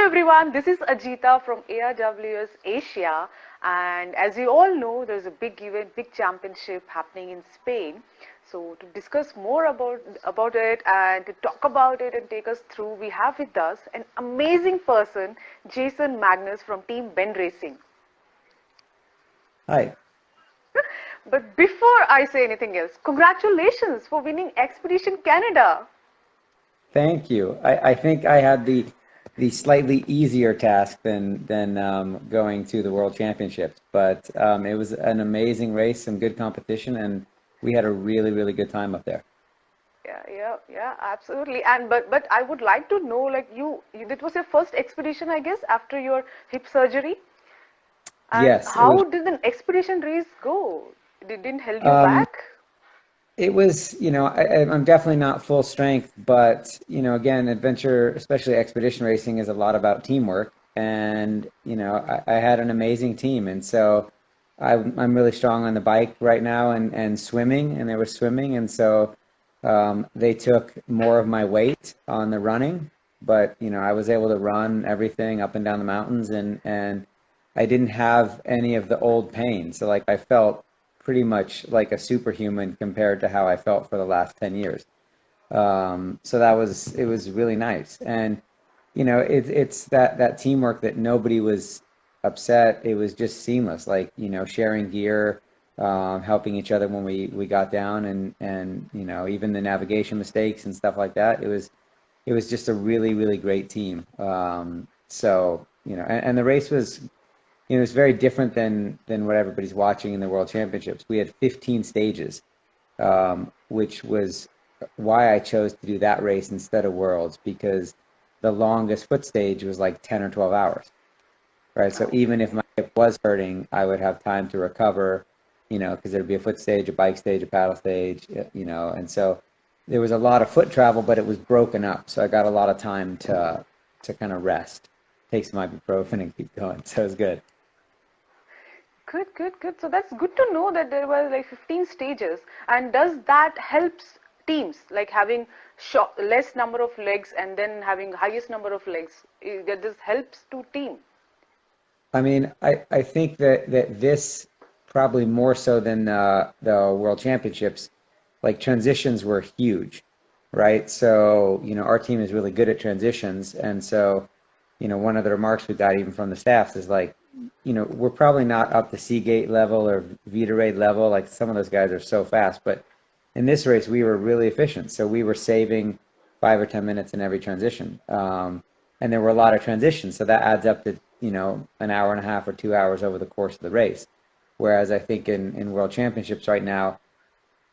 everyone, this is Ajita from ARWS Asia, and as you all know, there's a big event, big championship happening in Spain. So to discuss more about it and to talk about it and take us through, we have with us an amazing person, Jason Magness from Team Ben Racing. Hi. But before I say anything else, congratulations for winning Expedition Canada. Thank you. I think I had the slightly easier task than going to the World Championships, but it was an amazing race, some good competition, and we had a really good time up there. Yeah, absolutely. And but I would like to know, like you it was your first expedition, I guess, after your hip surgery. And Yes, it was. how did an expedition race go? It didn't hold you Um, back? it was, I'm definitely not full strength, but again, adventure, especially expedition racing, is a lot about teamwork, and I had an amazing team, and so I'm really strong on the bike right now and swimming, and there was swimming, and so they took more of my weight on the running, but I was able to run everything up and down the mountains, and I didn't have any of the old pain, so like I felt pretty much like a superhuman compared to how I felt for the last 10 years. So it was really nice. And, it's that teamwork that nobody was upset. It was just seamless, like, sharing gear, helping each other when we got down and, even the navigation mistakes and stuff like that. It was just a really great team. And the race was, it's very different than what everybody's watching in the World Championships. We had 15 stages, which was why I chose to do that race instead of Worlds, because the longest foot stage was like 10 or 12 hours, right? So Oh, even if my hip was hurting, I would have time to recover, because there'd be a foot stage, a bike stage, a paddle stage, and so there was a lot of foot travel, but it was broken up. So I got a lot of time to kind of rest, take some ibuprofen and keep going. So it was good. good. So that's good to know that there were like 15 stages. And does that helps teams like having less number of legs and then having highest number of legs? That this helps to team. I mean, I think that this probably more so than the World Championships, like transitions were huge, right? So, our team is really good at transitions. And so, one of the remarks we got even from the staffs is like, we're probably not up to Seagate level or Vitarade level. Like some of those guys are so fast, but in this race, we were really efficient. So we were saving 5 or 10 minutes in every transition. And there were a lot of transitions. So that adds up to, an hour and a half or 2 hours over the course of the race. Whereas I think in World Championships right now,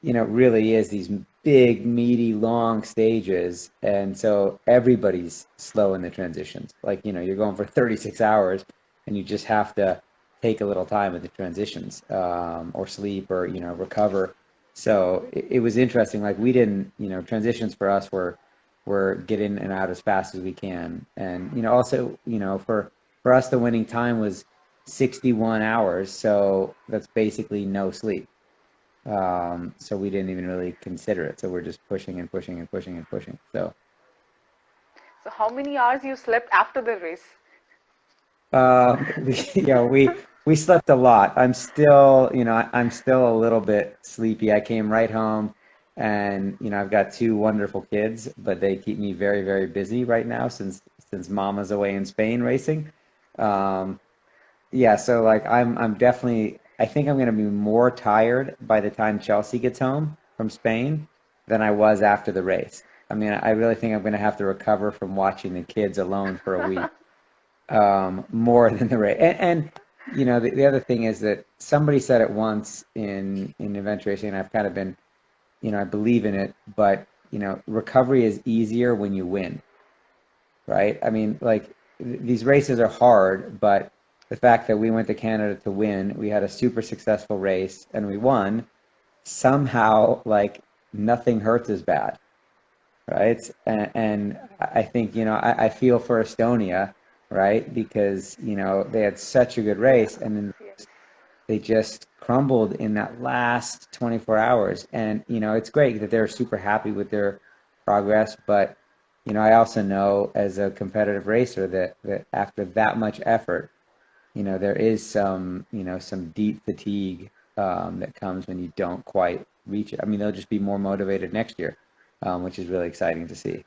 really is these big, meaty, long stages. And so everybody's slow in the transitions. Like, you're going for 36 hours and you just have to take a little time with the transitions, or sleep or, recover. So it was interesting. Like we didn't, transitions for us were get in and out as fast as we can. And, also, for us, the winning time was 61 hours. So that's basically no sleep. So we didn't even really consider it. So we're just pushing and pushing and pushing and pushing. So, So how many hours you slept after the race? we slept a lot. I'm still, I'm still a little bit sleepy. I came right home, and I've got two wonderful kids, but they keep me very busy right now since Mama's away in Spain racing. Um, Yeah, so like I'm definitely I think I'm gonna be more tired by the time Chelsea gets home from Spain than I was after the race. I mean, I really think I'm gonna have to recover from watching the kids alone for a week, more than the race. And the other thing is that somebody said it once in adventure racing, and I've kind of been, I believe in it, but recovery is easier when you win, right? I mean, like these races are hard, but the fact that we went to Canada to win, we had a super successful race and we won, somehow like nothing hurts as bad, right? And I think, I feel for Estonia, right? Because, they had such a good race and then Yes. they just crumbled in that last 24 hours. And, it's great that they're super happy with their progress, but I also know as a competitive racer that after that much effort, there is some deep fatigue that comes when you don't quite reach it. I mean, they'll just be more motivated next year, which is really exciting to see.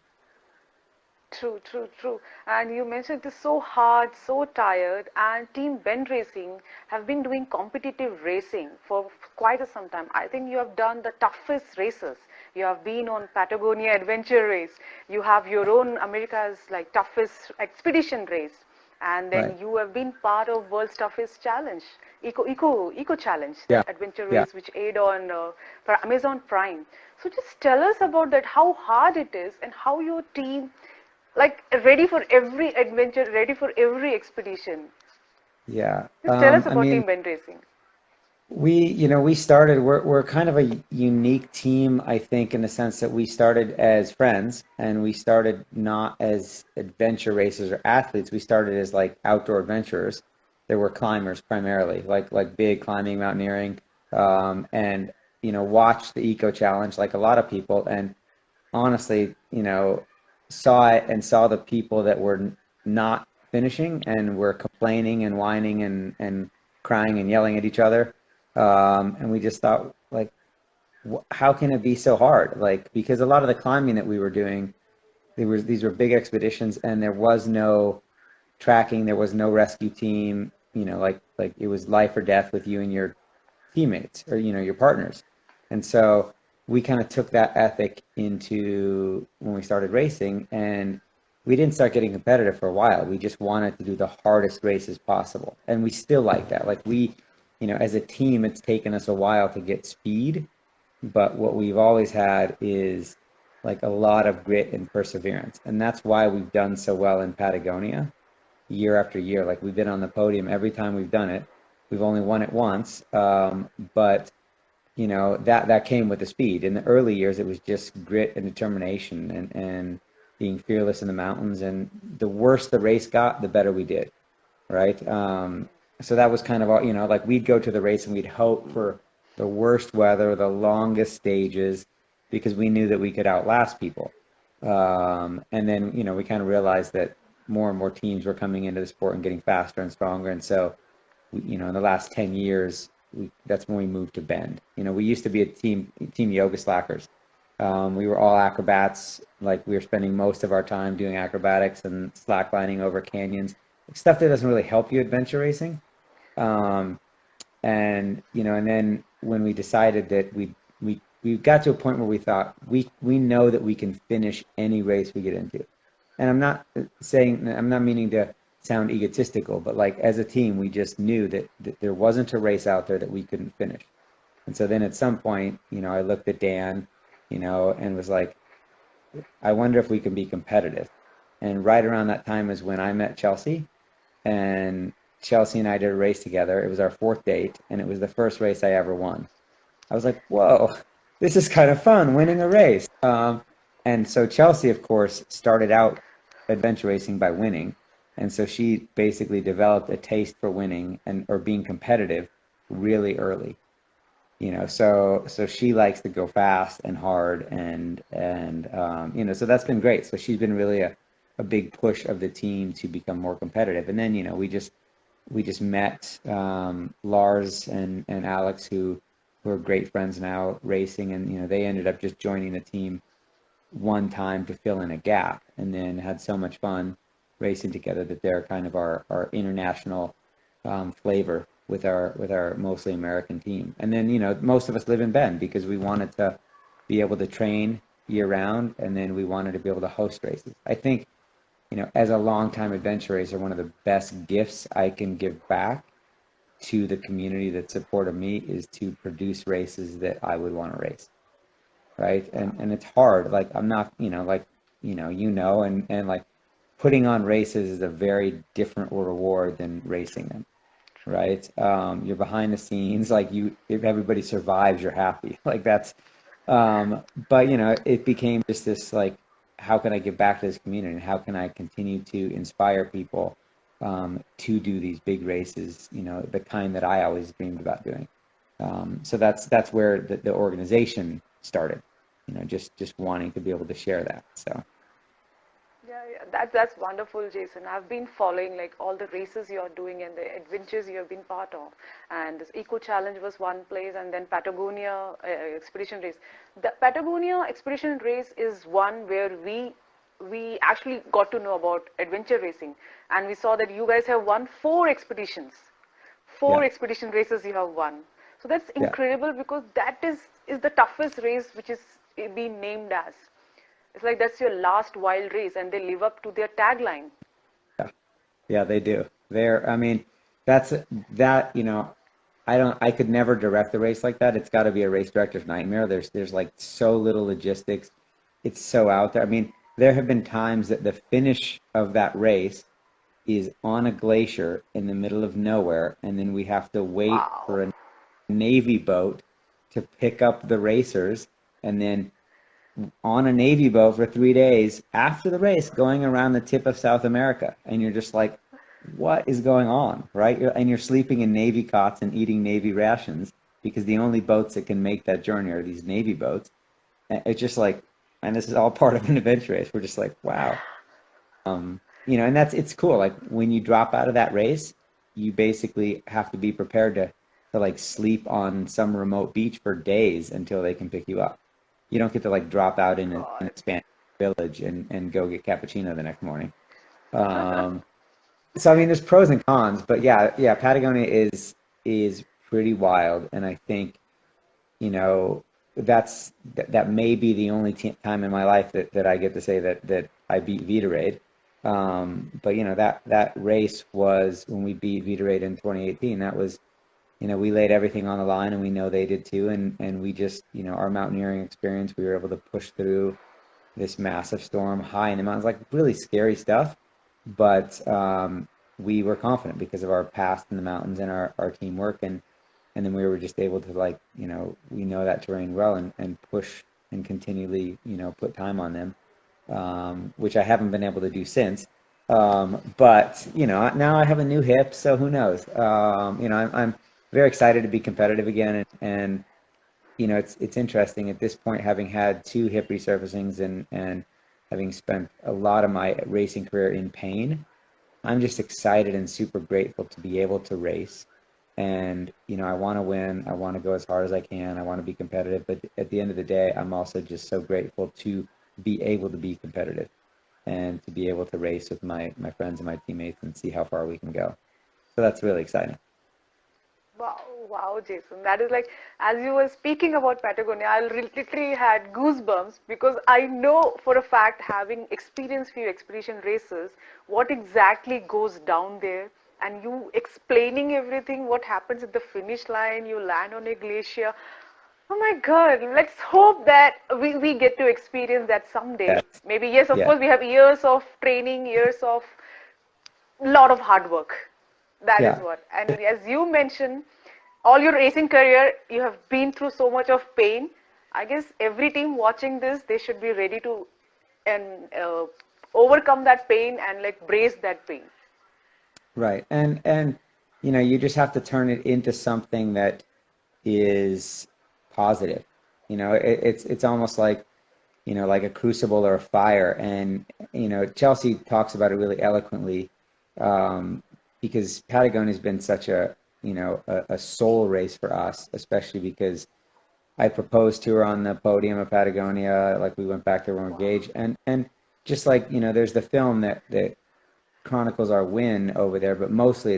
True, true, true. And you mentioned it is so hard, so tired, and Team Ben Racing have been doing competitive racing for quite some time. I think you have done the toughest races. You have been on Patagonia Adventure Race. You have your own America's like toughest expedition race. And Right. then you have been part of World's Toughest Challenge, Eco Challenge, Yeah. that adventure Yeah. race which aired on for Amazon Prime. So just tell us about that, how hard it is and how your team like ready for every adventure, ready for every expedition. Yeah. Just tell us I about mean, Team Ben Racing. we started, we're kind of a unique team, I think, in the sense that we started as friends and we started not as adventure racers or athletes. We started as like outdoor adventurers. There were climbers primarily, like big climbing, mountaineering, and watched the Eco Challenge like a lot of people, and honestly, saw it and saw the people that were not finishing and were complaining and whining and crying and yelling at each other. And we just thought, like, how can it be so hard? Like, because a lot of the climbing that we were doing, these were big expeditions, and there was no tracking, there was no rescue team. Like it was life or death with you and your teammates or your partners. And so we kind of took that ethic into when we started racing, and we didn't start getting competitive for a while. We just wanted to do the hardest races possible, and we still like that. Like as a team, it's taken us a while to get speed, but what we've always had is like a lot of grit and perseverance, and that's why we've done so well in Patagonia year after year. Like we've been on the podium every time we've done it. We've only won it once, but that came with the speed. In the early years, it was just grit and determination and being fearless in the mountains. And the worse the race got, the better we did, right? So that was kind of all, like we'd go to the race and we'd hope for the worst weather, the longest stages, because we knew that we could outlast people. And then, we kind of realized that more and more teams were coming into the sport and getting faster and stronger. And so, in the last 10 years, that's when we moved to Bend. We used to be a team yoga slackers. We were all acrobats. Like we were spending most of our time doing acrobatics and slacklining over canyons, stuff that doesn't really help you adventure racing. Um, and then when we decided that we got to a point where we thought we know that we can finish any race we get into. And I'm not meaning to sound egotistical, but like as a team, we just knew that there wasn't a race out there that we couldn't finish. And so then at some point, I looked at Dan, and was like, I wonder if we can be competitive. And right around that time is when I met Chelsea, and Chelsea and I did a race together. It was our fourth date, and it was the first race I ever won. I was like, whoa, this is kind of fun, winning a race. And so Chelsea, of course, started out adventure racing by winning. And so she basically developed a taste for winning and or being competitive really early. So she likes to go fast and hard and so that's been great. So she's been really a big push of the team to become more competitive. And then, we just met Lars and Alex, who are great friends now racing, and they ended up just joining the team one time to fill in a gap, and then had so much fun racing together that they're kind of our international flavor with our mostly American team. And then most of us live in Bend because we wanted to be able to train year round, and then we wanted to be able to host races. I think as a longtime adventure racer, one of the best gifts I can give back to the community that supported me is to produce races that I would want to race, right? And it's hard. Like I'm not, like and like putting on races is a very different reward than racing them, right? You're behind the scenes, like if everybody survives, you're happy. Like that's, but it became just this like, how can I give back to this community, and how can I continue to inspire people to do these big races, the kind that I always dreamed about doing. So that's where the organization started, just wanting to be able to share that. So. That's wonderful, Jason. I've been following like all the races you're doing and the adventures you have been part of. And this Eco Challenge was one place, and then Patagonia expedition race. The Patagonia expedition race is one where we actually got to know about adventure racing, and we saw that you guys have won four Yeah, expedition races you have won. So that's yeah, incredible because that is the toughest race which is being named as. It's like that's your last wild race, and they live up to their tagline. yeah, yeah, they do. I mean, that's that, I could never direct a race like that. It's got to be a race director's nightmare. There's like so little logistics. It's so out there. I mean, there have been times that the finish of that race is on a glacier in the middle of nowhere, and then we have to wait Wow. for a Navy boat to pick up the racers, and then on a Navy boat for 3 days after the race going around the tip of South America. And you're just like, what is going on, right? And you're sleeping in Navy cots and eating Navy rations because the only boats that can make that journey are these Navy boats. And it's just like, and this is all part of an adventure race. We're just like, wow. And it's cool. Like when you drop out of that race, you basically have to be prepared to like sleep on some remote beach for days until they can pick you up. You don't get to like drop out in a God. Spanish village and go get cappuccino the next morning. Um, so I mean, there's pros and cons, but yeah, Patagonia is pretty wild, and I think that may be the only time in my life that I get to say that I beat Vitorade. But that race was when we beat Vitorade in 2018. That was we laid everything on the line, and we know they did too. And we just our mountaineering experience, we were able to push through this massive storm high in the mountains, like really scary stuff. But we were confident because of our past in the mountains and our teamwork, and then we were just able to like we know that terrain well and push and continually put time on them, which I haven't been able to do since. But now I have a new hip, so who knows? I'm very excited to be competitive again, and it's interesting at this point, having had two hip resurfacings and having spent a lot of my racing career in pain. I'm just excited and super grateful to be able to race. And I want to win. I want to go as hard as I can. I want to be competitive. But at the end of the day, I'm also just so grateful to be able to be competitive and to be able to race with my friends and my teammates and see how far we can go. So that's really exciting. Wow, wow, Jason. That is like, as you were speaking about Patagonia, literally had goosebumps because I know for a fact, having experienced few expedition races, what exactly goes down there, and you explaining everything, what happens at the finish line, you land on a glacier. Oh my God, let's hope that we get to experience that someday. Yes. Maybe, yes, of Yeah. course, we have years of training, years of lot of hard work. That is Yeah. what. And as you mentioned, all your racing career, you have been through so much of pain. I guess every team watching this, they should be ready to and overcome that pain and like brace that pain. Right. And you just have to turn it into something that is positive. It's almost like like a crucible or a fire. And, Chelsea talks about it really eloquently, because Patagonia has been such a soul race for us, especially because I proposed to her on the podium of Patagonia. Like we went back there when we were Wow. engaged. And just like, there's the film that chronicles our win over there, but mostly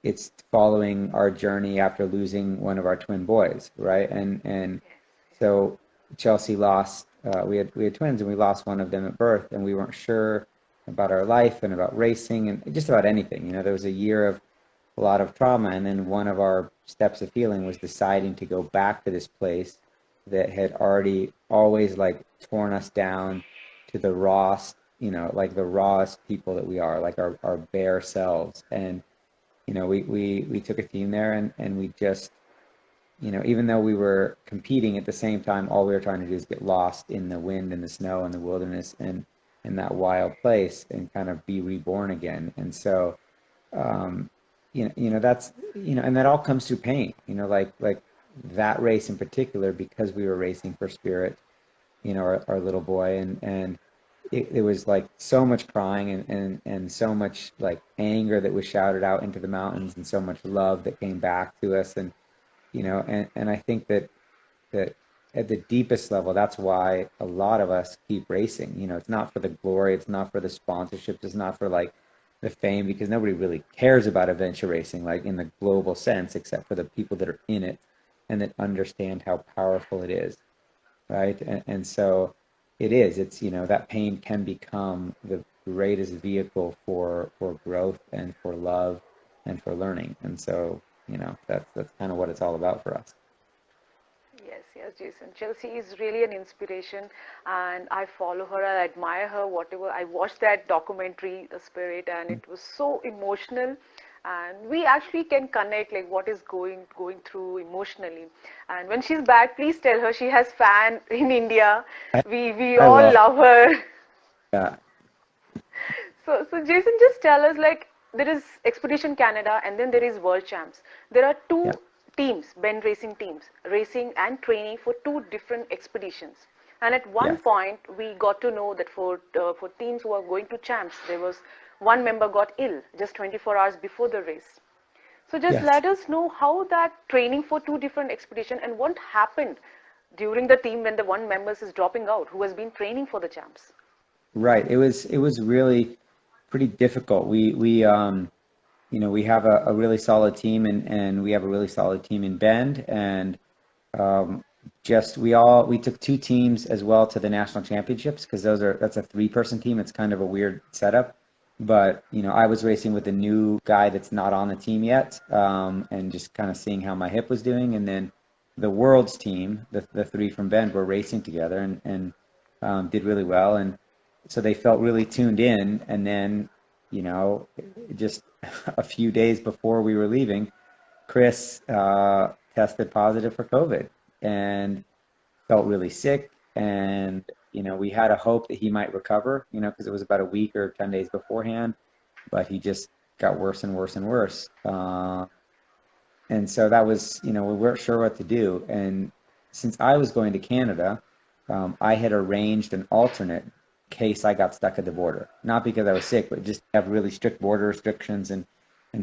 it's following our journey after losing one of our twin boys, right? And Yes. so Chelsea lost. We had twins, and we lost one of them at birth, and we weren't sure about our life and about racing and just about anything. There was a year of a lot of trauma, and then one of our steps of healing was deciding to go back to this place that had already always like torn us down to the rawest, like the rawest people that we are, like our bare selves. And we took a team there, and we just even though we were competing at the same time, all we were trying to do is get lost in the wind and the snow and the wilderness and in that wild place and kind of be reborn again. And so, um, that's and that all comes through pain. Like that race in particular, because we were racing for Spirit, our little boy, and there was like so much crying and so much like anger that was shouted out into the mountains and so much love that came back to us. And, and I think that at the deepest level, that's why a lot of us keep racing. It's not for the glory, it's not for the sponsorships, it's not for like the fame, because nobody really cares about adventure racing, like in the global sense, except for the people that are in it and that understand how powerful it is, right? And so it is. That pain can become the greatest vehicle for growth and for love and for learning. And so, that's kind of what it's all about for us. Yes, yes, Jason. Chelsea is really an inspiration, and I follow her. I admire her. Whatever I watched that documentary, The Spirit, and it was so emotional. And we actually can connect like what is going through emotionally. And when she's back, please tell her she has fan in India. I, We I all will. love her. Yeah. So Jason, just tell us like there is Expedition Canada and then there is World Champs. There are Yeah. two teams, bend racing teams, racing and training for two different expeditions. And at one Yes. point, we got to know that for teams who are going to champs, there was one member got ill just 24 hours before the race. So just Yes. let us know how that training for two different expedition and what happened during the team when the one member is dropping out who has been training for the champs. Right. It was really pretty difficult. We have a really solid team, and we have a really solid team in Bend, and um, just we took two teams as well to the national championships, because that's a three-person team. It's kind of a weird setup, but I was racing with a new guy that's not on the team yet, and just kind of seeing how my hip was doing, and then the world's team, the three from Bend, were racing together and did really well, and so they felt really tuned in, and then just a few days before we were leaving, Chris tested positive for COVID and felt really sick. And, we had a hope that he might recover, because it was about a week or 10 days beforehand, but he just got worse and worse and worse. And so that was, we weren't sure what to do. And since I was going to Canada, I had arranged an alternate case I got stuck at the border. Not because I was sick, but just have really strict border restrictions. And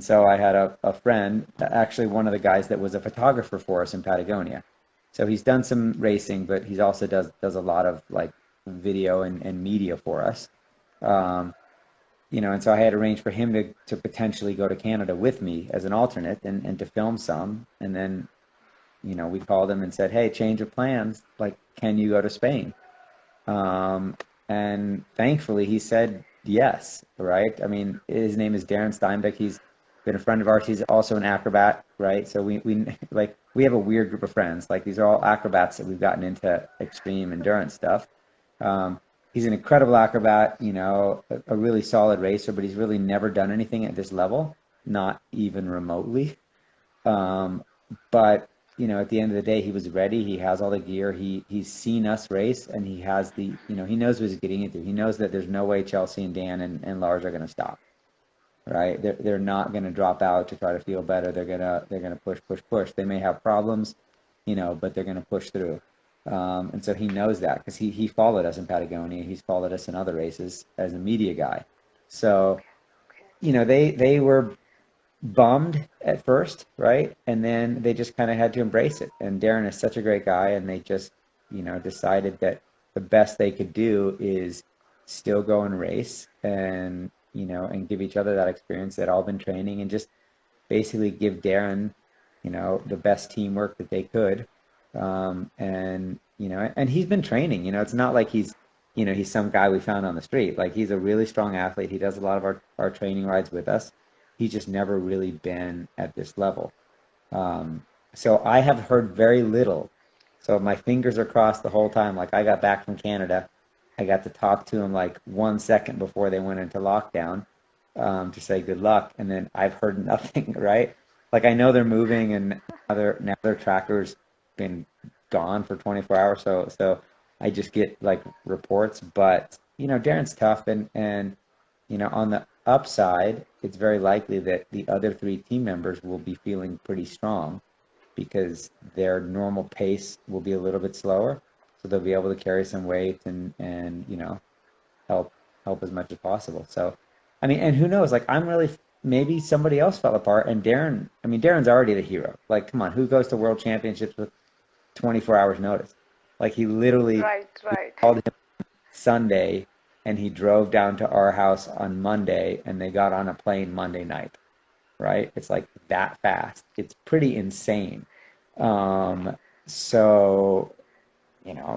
so I had a friend, actually one of the guys that was a photographer for us in Patagonia. So he's done some racing, but he's also does a lot of like video and media for us. Um, and so I had arranged for him to potentially go to Canada with me as an alternate and to film some. And then, we called him and said, hey, change of plans. Like, can you go to Spain? Um, and thankfully he said yes, right? I mean, his name is Darren Steinbeck. He's been a friend of ours. He's also an acrobat, right? So we have a weird group of friends. Like, these are all acrobats that we've gotten into extreme endurance stuff. Um, he's an incredible acrobat, a really solid racer, but he's really never done anything at this level, not even remotely. Um, but at the end of the day, he was ready. He has all the gear. He's seen us race, and he has he knows what he's getting into. He knows that there's no way Chelsea and Dan and Lars are going to stop, right? They're not going to drop out to try to feel better. They're gonna push, push, push. They may have problems, but they're going to push through. And so he knows that, because he followed us in Patagonia. He's followed us in other races as a media guy. So, they were bummed at first, right? And then they just kind of had to embrace it. And Darren is such a great guy, and they just, decided that the best they could do is still go and race and give each other that experience. They'd all been training, and just basically give Darren, the best teamwork that they could. And he's been training, it's not like he's some guy we found on the street. Like, he's a really strong athlete. He does a lot of our training rides with us. He's just never really been at this level. So I have heard very little. So my fingers are crossed the whole time. Like, I got back from Canada. I got to talk to him like 1 second before they went into lockdown, to say good luck. And then I've heard nothing, right? Like, I know they're moving, and now their tracker's been gone for 24 hours. So I just get like reports, but Darren's tough, and on the upside, it's very likely that the other three team members will be feeling pretty strong, because their normal pace will be a little bit slower. So they'll be able to carry some weight and help as much as possible. So, I mean, and who knows? Like, I'm really maybe somebody else fell apart, and Darren. I mean, Darren's already the hero. Like, come on, who goes to World Championships with 24 hours notice? Like, he literally Right, right. called him Sunday, and he drove down to our house on Monday, and they got on a plane Monday night. Right? It's like that fast. It's pretty insane. Um, so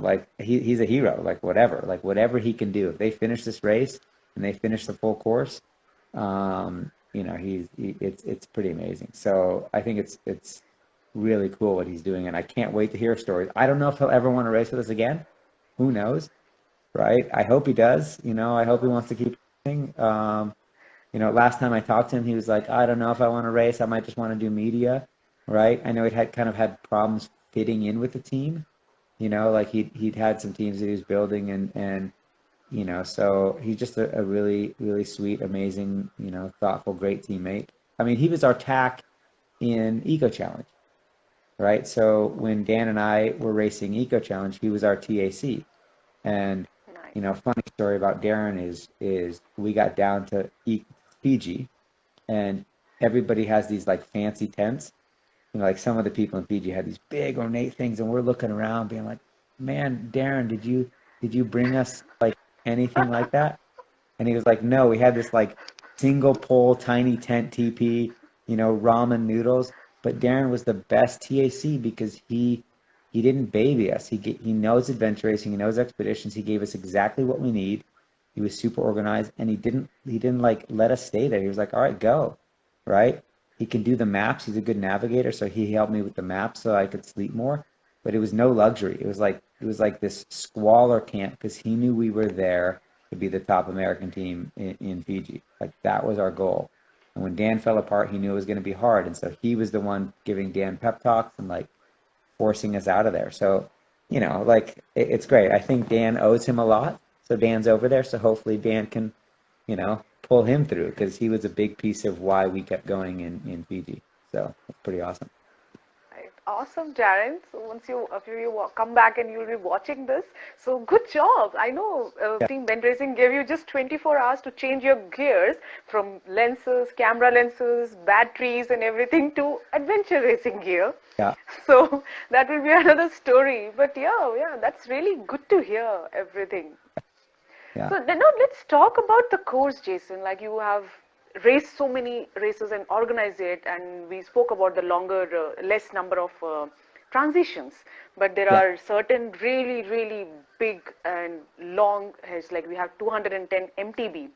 like he's a hero, like whatever he can do. If they finish this race and they finish the full course, it's pretty amazing. So I think it's really cool what he's doing, and I can't wait to hear stories. I don't know if he'll ever want to race with us again. Who knows, right? I hope he does. I hope he wants to keep racing. Last time I talked to him, he was like, I don't know if I want to race. I might just want to do media, right? I know he'd had kind of had problems fitting in with the team. Like he'd had some teams that he was building, and so he's just a really, really sweet, amazing, thoughtful, great teammate. I mean, he was our TAC in Eco Challenge, right? So when Dan and I were racing Eco Challenge, he was our TAC. And Nice. funny story about Darren is we got down to Fiji, and everybody has these like fancy tents. Like some of the people in Fiji had these big ornate things, and we're looking around, being like, "Man, Darren, did you bring us like anything like that?" And he was like, "No, we had this like single pole tiny tent teepee, ramen noodles." But Darren was the best TAC because he didn't baby us. He knows adventure racing, he knows expeditions. He gave us exactly what we need. He was super organized, and he didn't like let us stay there. He was like, "All right, go," right? He can do the maps. He's a good navigator, so he helped me with the maps so I could sleep more. But it was no luxury. It was like this squalor camp because he knew we were there to be the top American team in Fiji. Like that was our goal. And when Dan fell apart, he knew it was going to be hard, and so he was the one giving Dan pep talks and like forcing us out of there. So, like it's great. I think Dan owes him a lot. So Dan's over there. So hopefully Dan can, pull him through because he was a big piece of why we kept going in Fiji. So it's pretty awesome. Right. Awesome, Darren. So once after you come back and you'll be watching this, so good job. I know Yeah. Team Bend Racing gave you just 24 hours to change your gears from lenses, camera lenses, batteries, and everything to adventure racing gear. Yeah. So that will be another story. But yeah, yeah, that's really good to hear everything. Yeah. So now let's talk about the course, Jason. Like you have raced so many races and organized it, and we spoke about the less number of transitions. But there Yeah. are certain really, really big and long heads. Like we have 210 MTB,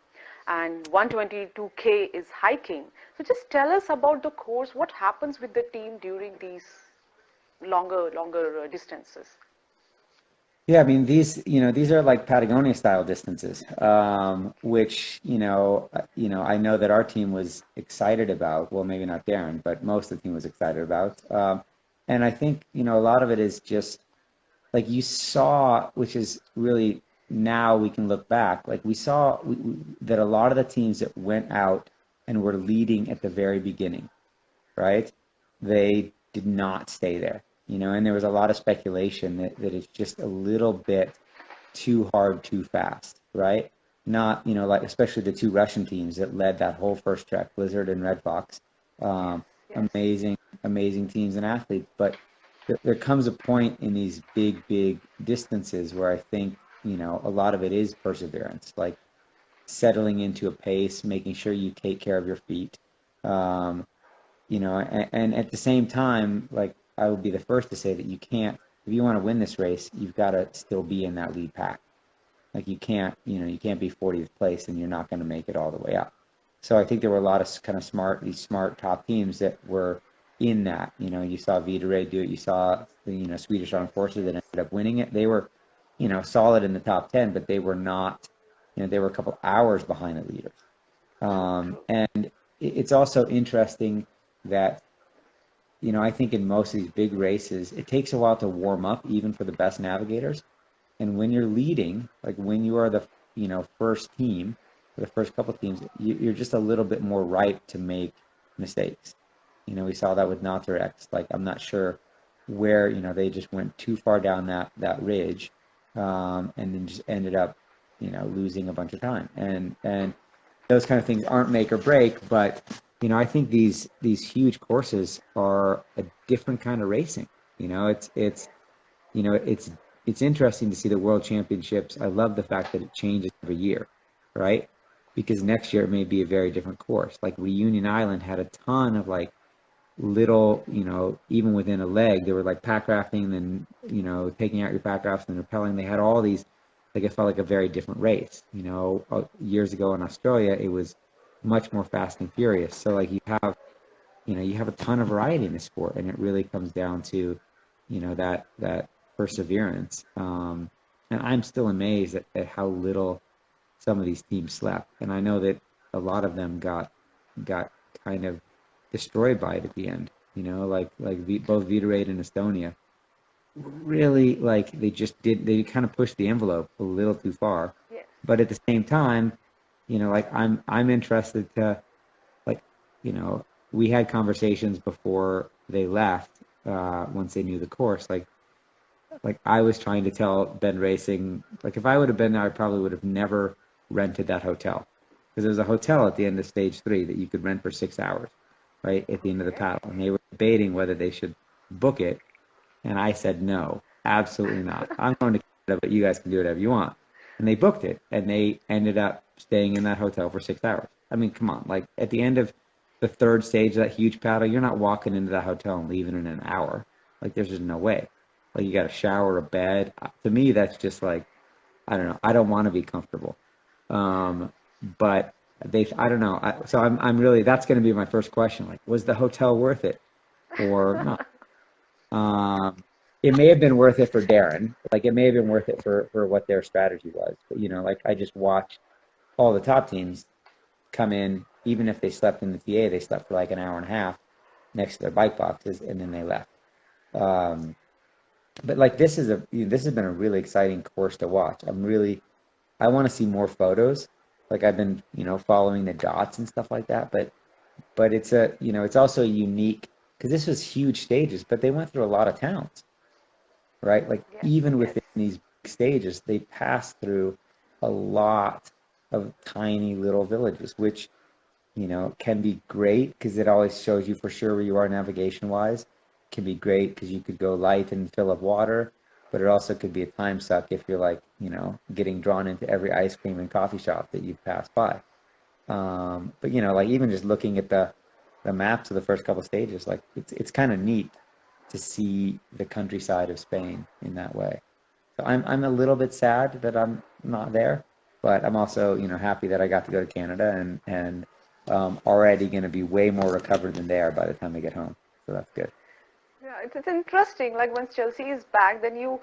and 122K is hiking. So just tell us about the course. What happens with the team during these longer distances? Yeah, I mean these are like Patagonia style distances, which I know that our team was excited about. Well, maybe not Darren, but most of the team was excited about. And I think a lot of it is just like you saw, which is really now we can look back. Like we saw that a lot of the teams that went out and were leading at the very beginning, right? They did not stay there, and there was a lot of speculation that it's just a little bit too hard, too fast, right? Not, like especially the two Russian teams that led that whole first trek, Blizzard and Red Fox. Yes, Um, yes. amazing, amazing teams and athletes. But there comes a point in these big distances where I think, a lot of it is perseverance, like settling into a pace, making sure you take care of your feet. Um, and at the same time, like I would be the first to say that you can't, if you want to win this race, you've got to still be in that lead pack. Like you can't be 40th place and you're not going to make it all the way up. So I think there were a lot of kind of these smart top teams that were in that. You saw Vidaray do it. You saw the, Swedish Armed Forces that ended up winning it. They were, solid in the top 10, but they were not, they were a couple hours behind the leaders. True, true. And it's also interesting that I think in most of these big races, it takes a while to warm up, even for the best navigators. And when you're leading, like when you are the first team, or the first couple of teams, you're just a little bit more ripe to make mistakes. We saw that with NthAdventure. Like I'm not sure where they just went too far down that ridge, and then just ended up losing a bunch of time. And those kind of things aren't make or break, but I think these huge courses are a different kind of racing. You know, it's it's interesting to see the World Championships. I love the fact that it changes every year, right? Because next year it may be a very different course. Like Reunion Island had a ton of like little, even within a leg, they were like pack rafting, then taking out your pack rafts and rappelling. They had all these, like it felt like a very different race. Years ago in Australia, it was much more fast and furious. So like you have a ton of variety in the sport, and it really comes down to, that perseverance. And I'm still amazed at how little some of these teams slept, and I know that a lot of them got kind of destroyed by it at the end. Both Vitorade and Estonia really like they kind of pushed the envelope a little too far. Yes. But at the same time, like I'm interested to like we had conversations before they left, once they knew the course. Like I was trying to tell Ben Racing, like if I would have been there, I probably would have never rented that hotel, because there was a hotel at the end of stage 3 that you could rent for 6 hours, right at the end of the Okay. paddle, and they were debating whether they should book it, and I said no, absolutely not. I'm going to Canada, but you guys can do whatever you want. And they booked it, and they ended up staying in that hotel for 6 hours. I mean, come on, like at the end of the third stage of that huge paddle, you're not walking into that hotel and leaving in an hour. Like there's just no way. Like you got a shower, a bed. To me, that's just like, I don't know. I don't want to be comfortable. Um, but I don't know. So I'm really, that's going to be my first question. Like, was the hotel worth it or not? Um, it may have been worth it for Darren. Like, it may have been worth it for what their strategy was. But, like I just watched all the top teams come in, even if they slept in the TA, they slept for like an hour and a half next to their bike boxes, and then they left. Um, but like this has been a really exciting course to watch. I want to see more photos. Like I've been, following the dots and stuff like that. But it's also unique because this was huge stages, but they went through a lot of towns, right? Like Yes. even Yes. within these big stages, they passed through a lot of tiny little villages, which can be great because it always shows you for sure where you are navigation wise. Can be great because you could go light and fill up water, but it also could be a time suck if you're like, getting drawn into every ice cream and coffee shop that you pass by. But like even just looking at the maps of the first couple stages, like it's kind of neat to see the countryside of Spain in that way. So I'm a little bit sad that I'm not there, but I'm also happy that I got to go to Canada and already going to be way more recovered than they are by the time I get home. So that's good. Yeah, it's interesting. Like once Chelsea is back, then you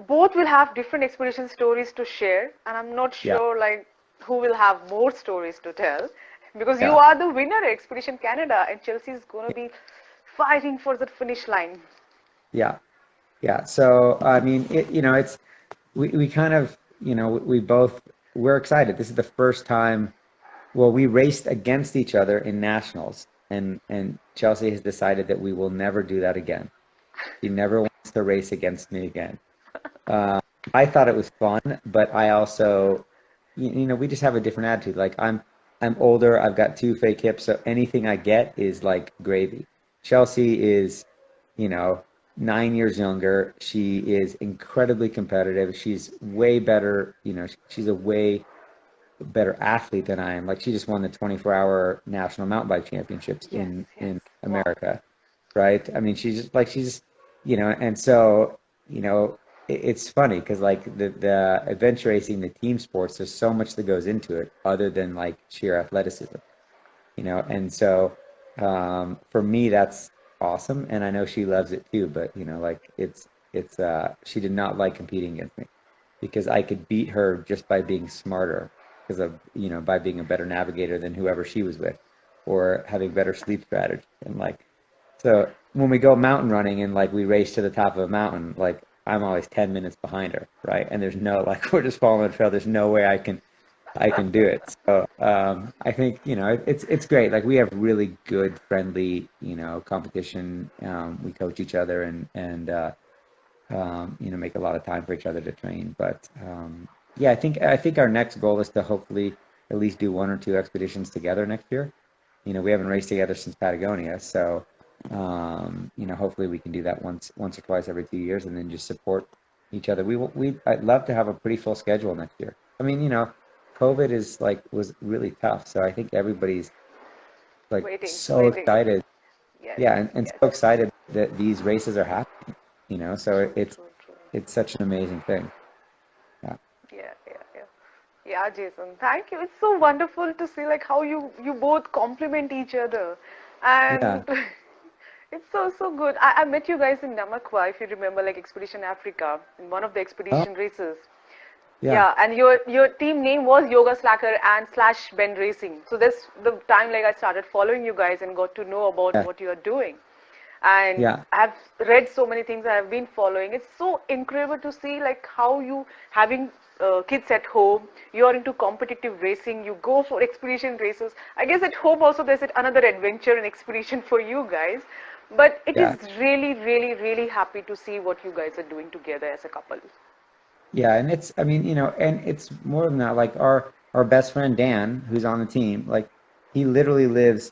both will have different expedition stories to share, and I'm not Yeah, sure like who will have more stories to tell, because you yeah, are the winner at Expedition Canada, and Chelsea is gonna be fighting for the finish line. yeah, yeah. So I mean, it's we kind of we both we're excited. This is the first time. Well, we raced against each other in nationals, and Chelsea has decided that we will never do that again. She never wants to race against me again. Uh, I thought it was fun, but I also, we just have a different attitude. Like I'm older. I've got two fake hips, so anything I get is like gravy. Chelsea is, you know, 9 years younger. She is incredibly competitive. She's way better. She's a way better athlete than I am. Like she just won the 24-hour national mountain bike championships Yes, yes. in Wow. America, right? I mean, and so it's funny because like the adventure racing, the team sports, there's so much that goes into it other than like sheer athleticism, and so for me that's awesome, and I know she loves it too. But like it's she did not like competing against me because I could beat her just by being smarter, because of by being a better navigator than whoever she was with, or having better sleep strategy. And like so when we go mountain running and like we race to the top of a mountain, like I'm always 10 minutes behind her, right? And there's no like we're just following the trail. There's no way I can do it. So I think it's great. Like we have really good, friendly competition. We coach each other and make a lot of time for each other to train. But yeah, I think our next goal is to hopefully at least do one or two expeditions together next year. We haven't raced together since Patagonia, so hopefully we can do that once or twice every 2 years, and then just support each other. I'd love to have a pretty full schedule next year. I mean, COVID was really tough, so I think everybody's like Waiting, so waiting. excited. Yes, Yeah, and yes. so excited that these races are happening. So True, it's true, true. it's such an amazing thing. Yeah. Yeah, yeah, yeah. Yeah, Jason, thank you. It's so wonderful to see like how you both complement each other, Yeah. and it's so good. I met you guys in Namakwa, if you remember, like Expedition Africa, in one of the Oh, expedition races. yeah. Yeah, and your team name was Yoga Slacker and slash Bend Racing. So that's the time like I started following you guys and got to know about Yeah. what you are doing. And Yeah. I've read so many things I have been following. It's so incredible to see like how you having kids at home, you are into competitive racing, you go for expedition races. I guess at home also there's another adventure and expedition for you guys. But it is Yeah. really, really, really happy to see what you guys are doing together as a couple. Yeah, and I mean, and it's more than that. Like our best friend Dan, who's on the team, like he literally lives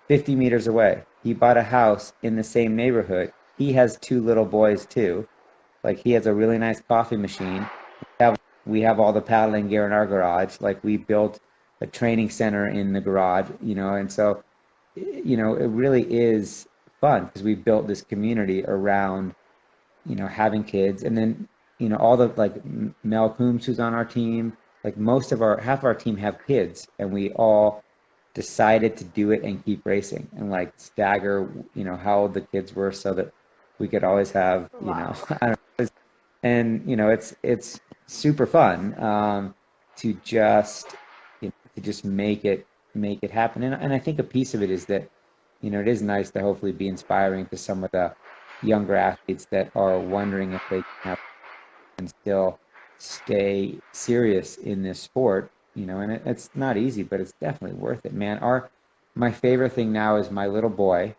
50 meters away. He bought a house in the same neighborhood. He has two little boys too. Like he has a really nice coffee machine. We have all the paddling gear in our garage. Like we built a training center in the garage, and so it really is fun because we built this community around having kids. And then, all the like Mel Coombs, who's on our team, like half of our team have kids, and we all decided to do it and keep racing and like stagger, how old the kids were so that we could always have, Wow. I don't know, and it's super fun to just make it happen. And I think a piece of it is that it is nice to hopefully be inspiring to some of the younger athletes that are wondering if they can still stay serious in this sport. And it's not easy, but it's definitely worth it, man. My favorite thing now is my little boy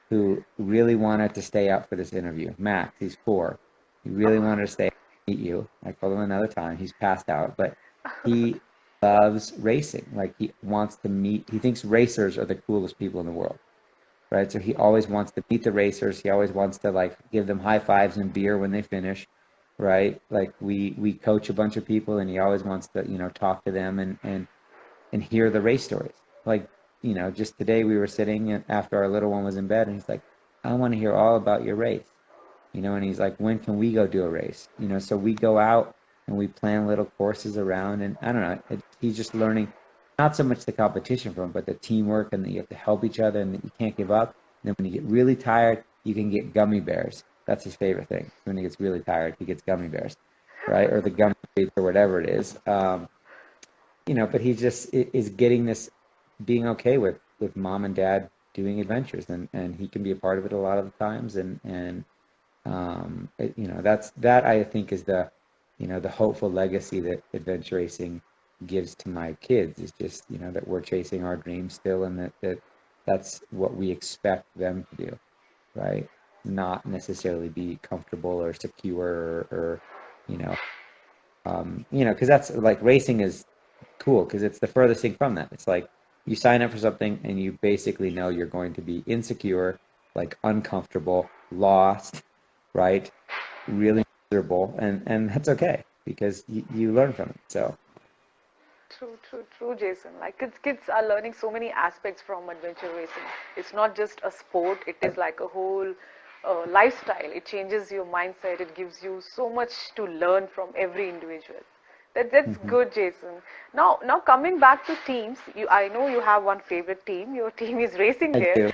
who really wanted to stay up for this interview. Max, he's 4. He really Oh, wanted to stay up and meet you. I called him another time. He's passed out, but he loves racing. Like he wants to meet. He thinks racers are the coolest people in the world, right? So he always wants to meet the racers. He always wants to like give them high fives and beer when they finish, right? Like we coach a bunch of people, and he always wants to talk to them and hear the race stories. Like just today we were sitting after our little one was in bed, and he's like, I want to hear all about your race. And he's like, when can we go do a race? So we go out and we plan little courses around, and I don't know, he's just learning not so much the competition from, but the teamwork, and that you have to help each other, and that you can't give up. And then when you get really tired, you can get gummy bears. That's his favorite thing. When he gets really tired, he gets gummy bears, right? Or the gummy treats or whatever it is. But he just is getting this, being okay with mom and dad doing adventures, and he can be a part of it a lot of the times, and that I think is the hopeful legacy that adventure racing gives to my kids, is just that we're chasing our dreams still, and that's what we expect them to do, right? Not necessarily be comfortable or secure, or you know because that's like racing is cool because it's the furthest thing from that. It's like you sign up for something and you basically know you're going to be insecure, like uncomfortable, lost, right? Really miserable, and that's okay because you learn from it. So true, true, true, Jason. Like kids are learning so many aspects from adventure racing. It's not just a sport; it is like a whole lifestyle. It changes your mindset. It gives you so much to learn from every individual. That's mhm. good, Jason. Now coming back to teams, I know you have one favorite team. Your team is racing I there. do.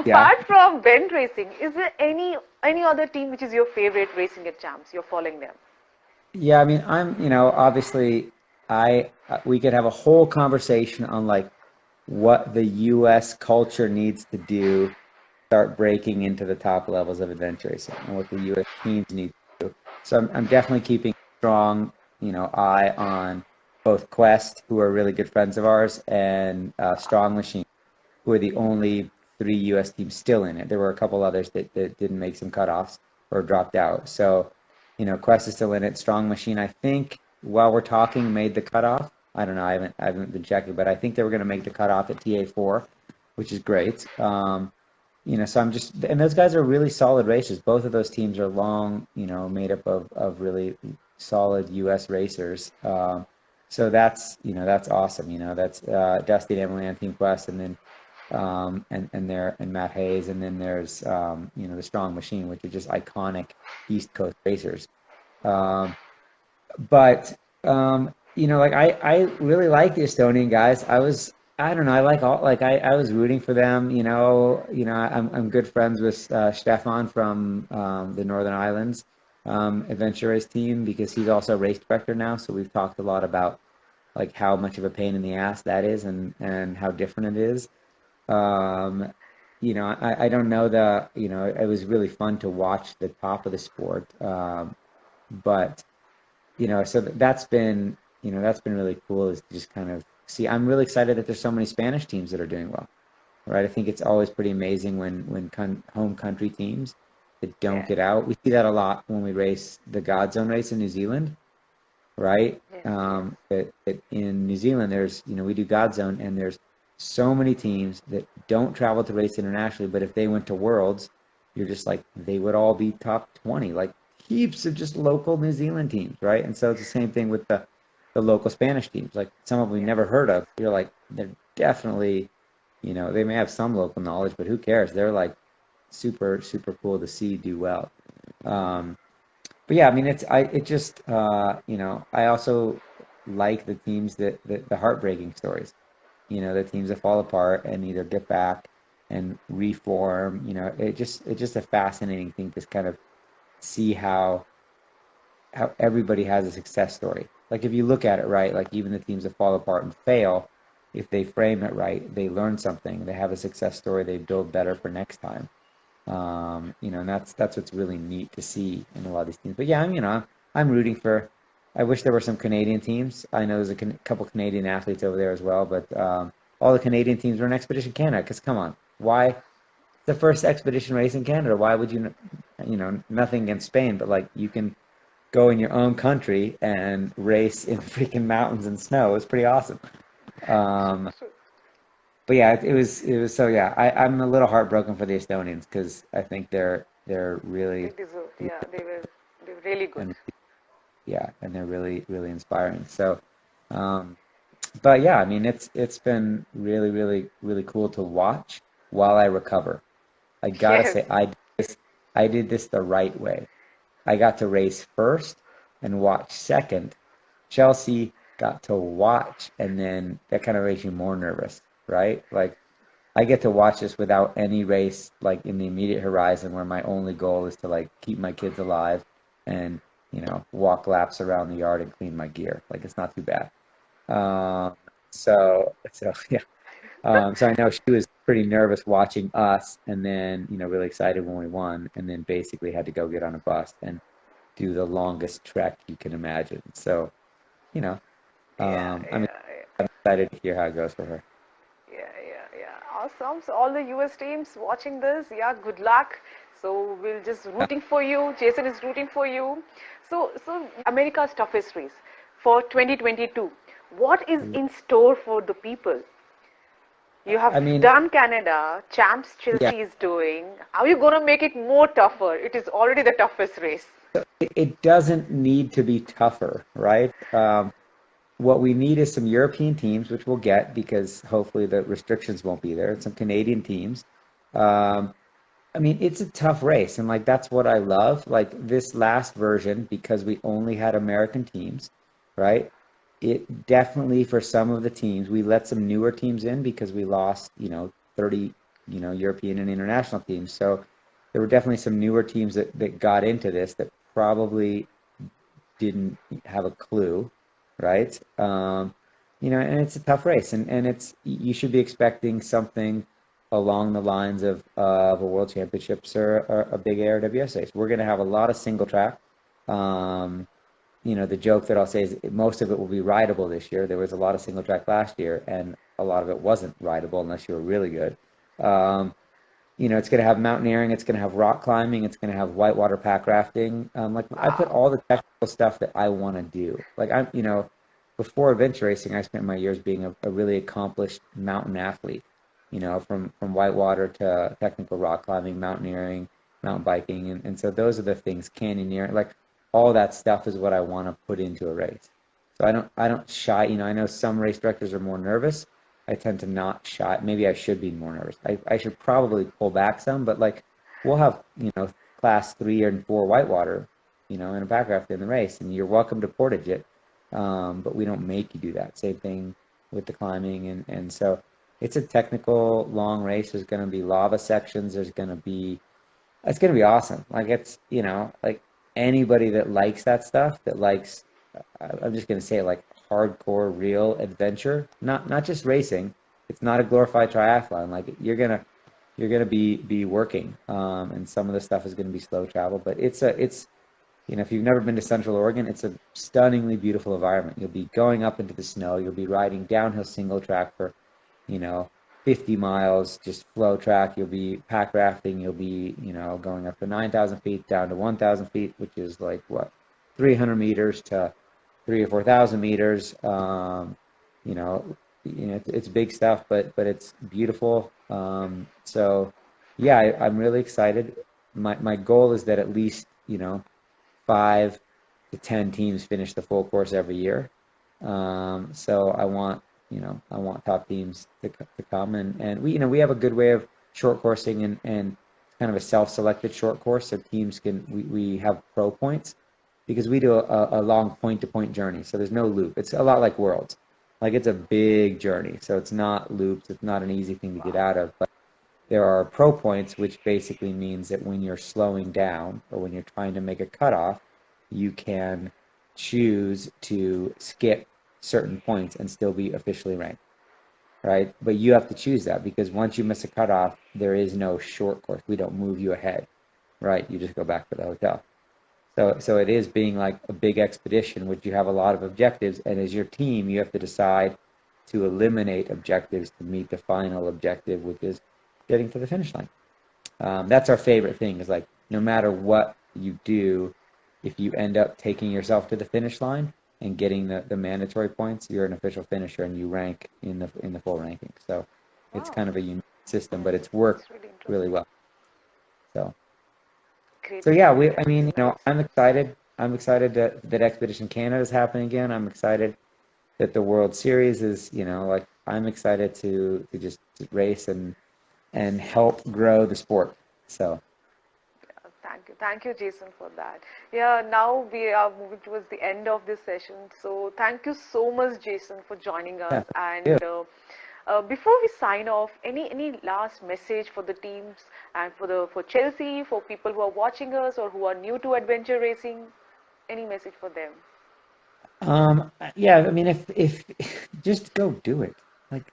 Yeah. Apart from Bend Racing, is there any other team which is your favorite racing at Champs? You're following them. Yeah, I mean, obviously, we could have a whole conversation on like what the U.S. culture needs to do to start breaking into the top levels of adventure racing, and what the U.S. teams need to do. So I'm definitely keeping a strong, eye on both Quest, who are really good friends of ours, and Strong Machine, who are the only 3 U.S. teams still in it. There were a couple others that didn't make some cutoffs or dropped out. So, Quest is still in it. Strong Machine, I think, while we're talking, made the cutoff. I don't know. I haven't been checking, but I think they were going to make the cutoff at TA4, which is great. So I'm just, and those guys are really solid races. Both of those teams are long, made up of really solid U.S. racers. So that's awesome. That's Dusty and Emily on Team Quest, and then and Matt Hayes, and then there's the Strong Machine, which are just iconic East Coast racers. Um, but like I really like the Estonian guys. I don't know, I like all like I was rooting for them. I'm good friends with Stefan from the Northern Islands adventure race team because he's also a race director now. So we've talked a lot about like how much of a pain in the ass that is and how different it is. Um, I don't know it was really fun to watch the top of the sport. But so that's been really cool is to just kind of see. I'm really excited that there's so many Spanish teams that are doing well, right? I think it's always pretty amazing when home country teams that don't Yeah. get out. We see that a lot when we race the Godzone race in New Zealand, right? Yes. Yes. That in New Zealand, we do Godzone, and there's so many teams that don't travel to race internationally, but if they went to Worlds, you're just like, they would all be top 20, like heaps of just local New Zealand teams, right? And so it's the same thing with the local Spanish teams, like some of them we Yeah. never heard of. You're like, they're definitely, they may have some local knowledge, but who cares? They're like super, super cool to see do well. Um, but yeah, I mean, it just, I also like the teams that the heartbreaking stories, the teams that fall apart and either get back and reform, it's just a fascinating thing to kind of see how everybody has a success story. Like if you look at it right, like even the teams that fall apart and fail, if they frame it right, they learn something, they have a success story, they build better for next time. And that's what's really neat to see in a lot of these teams. But yeah, I'm rooting for. I wish there were some Canadian teams. I know there's a couple Canadian athletes over there as well, but all the Canadian teams were in Expedition Canada. Because come on, why the first expedition race in Canada? Why would nothing against Spain, but like you can go in your own country and race in freaking mountains and snow. It's pretty awesome. True. Um, True. but yeah, it was so yeah. I'm a little heartbroken for the Estonians because I think they're They really, deserved. Yeah. They were really good. and yeah, and they're really really inspiring. So, um, but yeah, I mean it's been really really really cool to watch while I recover. I gotta Yes. say I did this the right way. I got to race first and watch second. Chelsea got to watch, and then that kind of makes you more nervous, right? Like I get to watch this without any race like in the immediate horizon where my only goal is to like keep my kids alive and walk laps around the yard and clean my gear. Like it's not too bad. So yeah. So I know she was pretty nervous watching us, and then really excited when we won, and then basically had to go get on a bus and do the longest trek you can imagine. So you know, Yeah. I'm Yeah. excited to hear how it goes for her. Yeah, yeah, yeah. Awesome. So all the US teams watching this, yeah, good luck. So we'll just rooting for you. Jason is rooting for you. So America's toughest race for 2022. What is in store for the people? You have I mean, done Canada, champs yeah, Chelsea is doing. How are you going to make it more tougher? It is already the toughest race. it doesn't need to be tougher, right? What we need is some European teams, which we'll get because hopefully the restrictions won't be there, and some Canadian teams. Um, I mean, it's a tough race, and like that's what I love. Like this last version, because we only had American teams, right? It definitely for some of the teams, we let some newer teams in because we lost, 30, European and international teams. So there were definitely some newer teams that got into this that probably didn't have a clue, right? And it's a tough race, and it's you should be expecting something along the lines of a World Championships or a big ARWS race. We're going to have a lot of single track. Um, the joke that I'll say is most of it will be rideable this year. There was a lot of single track last year, and a lot of it wasn't rideable unless you were really good. Um, it's going to have mountaineering, it's going to have rock climbing, it's going to have whitewater pack rafting. Like I put Wow. all the technical stuff that I want to do. Like before adventure racing, I spent my years being a really accomplished mountain athlete. From whitewater to technical rock climbing, mountaineering, mountain biking, and so those are the things, canyoneering, like all that stuff is what I want to put into a race. So I don't shy. I know some race directors are more nervous. I tend to not shy. Maybe I should be more nervous. I should probably pull back some, but like we'll have, class 3 and 4 whitewater, in a backdraft in the race, and you're welcome to portage it. But we don't make you do that. Same thing with the climbing, and so it's a technical long race. There's going to be lava sections. It's going to be awesome. Like like anybody that likes that stuff, that likes, I'm just going to say it, like hardcore, real adventure, not just racing. It's not a glorified triathlon. Like you're gonna be working, and some of the stuff is going to be slow travel, but if you've never been to Central Oregon, it's a stunningly beautiful environment. You'll be going up into the snow. You'll be riding downhill single track for, you know, 50 miles, just flow track. You'll be pack rafting. You'll be, going up to 9,000 feet down to 1,000 feet, which is like what, 300 meters to 3 or 4,000 meters. You know, it's big stuff, but it's beautiful. So yeah, I'm really excited. My goal is that at least, 5 to 10 teams finish the full course every year. So I want top teams to come, and we have a good way of short coursing, and kind of a self-selected short course, so teams we have pro points because we do a long point-to-point journey. So there's no loop. It's a lot like Worlds. Like it's a big journey. So it's not loops. It's not an easy thing to get Wow. out of. But there are pro points, which basically means that when you're slowing down or when you're trying to make a cutoff, you can choose to skip certain points and still be officially ranked, right? But you have to choose that because once you miss a cutoff, there is no short course. We don't move you ahead, right? You just go back to the hotel. So it is being like a big expedition, which you have a lot of objectives, and as your team, you have to decide to eliminate objectives to meet the final objective, which is getting to the finish line. That's our favorite thing, is like no matter what you do, if you end up taking yourself to the finish line and getting the mandatory points, you're an official finisher and you rank in the full ranking. So it's Wow. kind of a unique system, but it's worked It's really really interesting. well. So Great so to yeah, know I that. mean, Nice. I'm excited. I'm excited that Expedition Canada is happening again. I'm excited that the World Series is, like I'm excited to just race and help grow the sport. So Thank you. Thank you, Jason, for that. Yeah, now we are moving towards the end of this session. So thank you so much, Jason, for joining us. yeah, thank you. And before we sign off, any last message for the teams and for Chelsea, for people who are watching us or who are new to adventure racing? Any message for them? Yeah, I mean, if just go do it.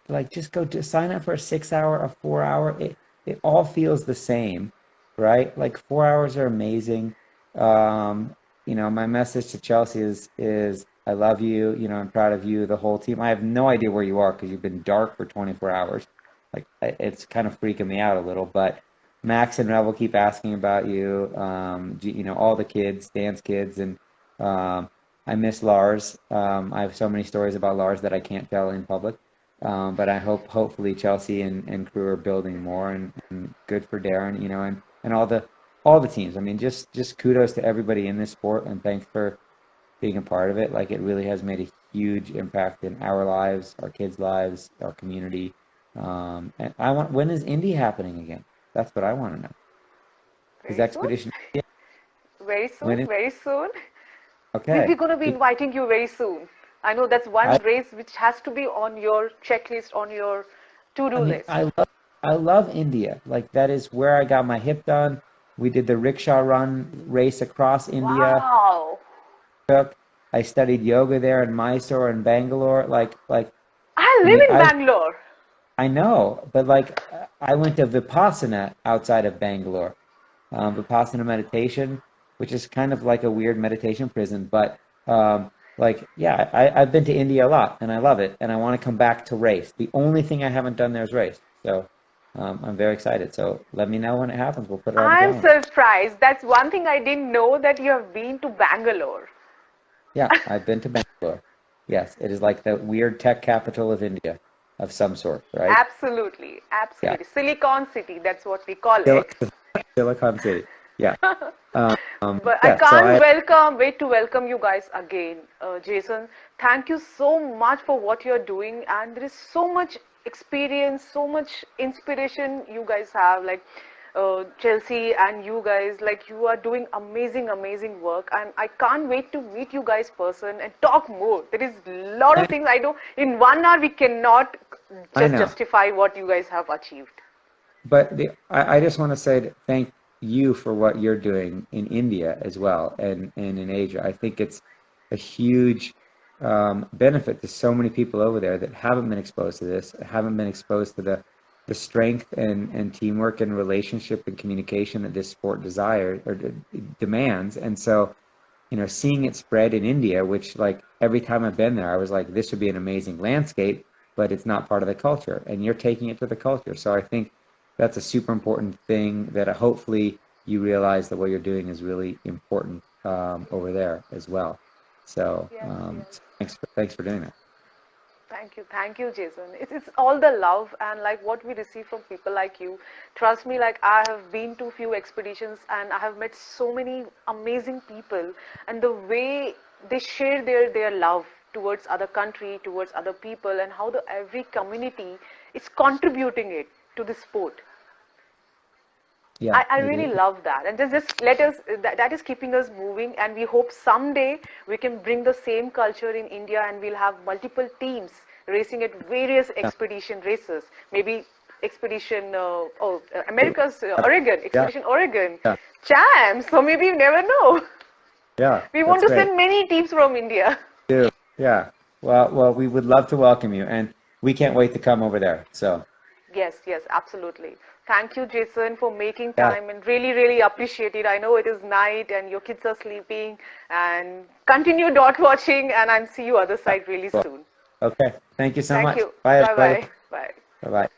Like just go to sign up for a 6 hour, a 4 hour. It all feels the same, right? Like 4 hours are amazing. My message to Chelsea is I love you. I'm proud of you, the whole team. I have no idea where you are because you've been dark for 24 hours. Like it's kind of freaking me out a little, but Max and Revel keep asking about you. All the kids, Dan's kids, and I miss Lars. I have so many stories about Lars that I can't tell in public. But I hopefully Chelsea and crew are building more, and good for Darren, and all the teams. I mean, just kudos to everybody in this sport, and thanks for being a part of it. Like it really has made a huge impact in our lives, our kids' lives, our community. And when is Indy happening again? That's what I want to know. Is Very soon? Expedition Very soon? when is Very soon? We're okay? going to be Because inviting you very soon. I know that's one I race which has to be on your checklist, on your to-do I mean, list. I love India. Like that is where I got my hip done. We did the rickshaw run race across India. Wow. Took I studied yoga there in Mysore and Bangalore. I I live mean, in Bangalore. I know, but like I went to Vipassana outside of Bangalore. Vipassana meditation, which is kind of like a weird meditation prison, but yeah, I've been to India a lot and I love it and I want to come back to race. The only thing I haven't done there is race. So I'm very excited. So let me know when it happens. We'll put it on the I'm calendar. surprised. That's one thing I didn't know, that you have been to Bangalore. Yeah, I've been to Bangalore. Yes, it is like the weird tech capital of India of some sort, right? Absolutely, Yeah, absolutely. Silicon City, that's what we call Sil- it. Silicon City. Yeah. But I Yeah. So can't I wait to welcome you guys again. Jason, thank you so much for what you're doing. And there is so much experience, so much inspiration you guys have. Like Chelsea and you guys, like you are doing amazing, amazing work. And I can't wait to meet you guys person and talk more. There is a lot of things I know. In 1 hour, we cannot I just know. justify what you guys have achieved. But I just want to say thank you for what you're doing in India as well and in Asia. I think it's a huge benefit to so many people over there that haven't been exposed to this, haven't been exposed to the strength and teamwork and relationship and communication that this sport desires or demands. And so, seeing it spread in India, which like every time I've been there, I was like, this would be an amazing landscape, but it's not part of the culture. And you're taking it to the culture. So I think that's a super important thing that hopefully you realize that what you're doing is really important over there as well. So, Yes, yes. thanks for doing that. Thank you, Jason. It's all the love and like what we receive from people like you. Trust me, like I have been to few expeditions and I have met so many amazing people, and the way they share their love towards other country, towards other people, and how the every community is contributing it to the sport. Yeah, I really love that, and just let us, that is keeping us moving, and we hope someday we can bring the same culture in India, and we'll have multiple teams racing at various yeah, expedition races, maybe expedition, America's Oregon, yeah, expedition Oregon, yeah, champs, so maybe you never know. yeah. We want That's to great. send many teams from India. Do. Yeah. Well, we would love to welcome you, and we can't wait to come over there. So, Yes, yes, absolutely. Thank you, Jason, for making yeah. time and really, really appreciate it. I know it is night and your kids are sleeping, and continue dot watching, and I'll see you other Yeah. side really Cool. soon. Okay. Thank you so Thank much. you. Bye, Bye everybody. bye. Bye. Bye bye.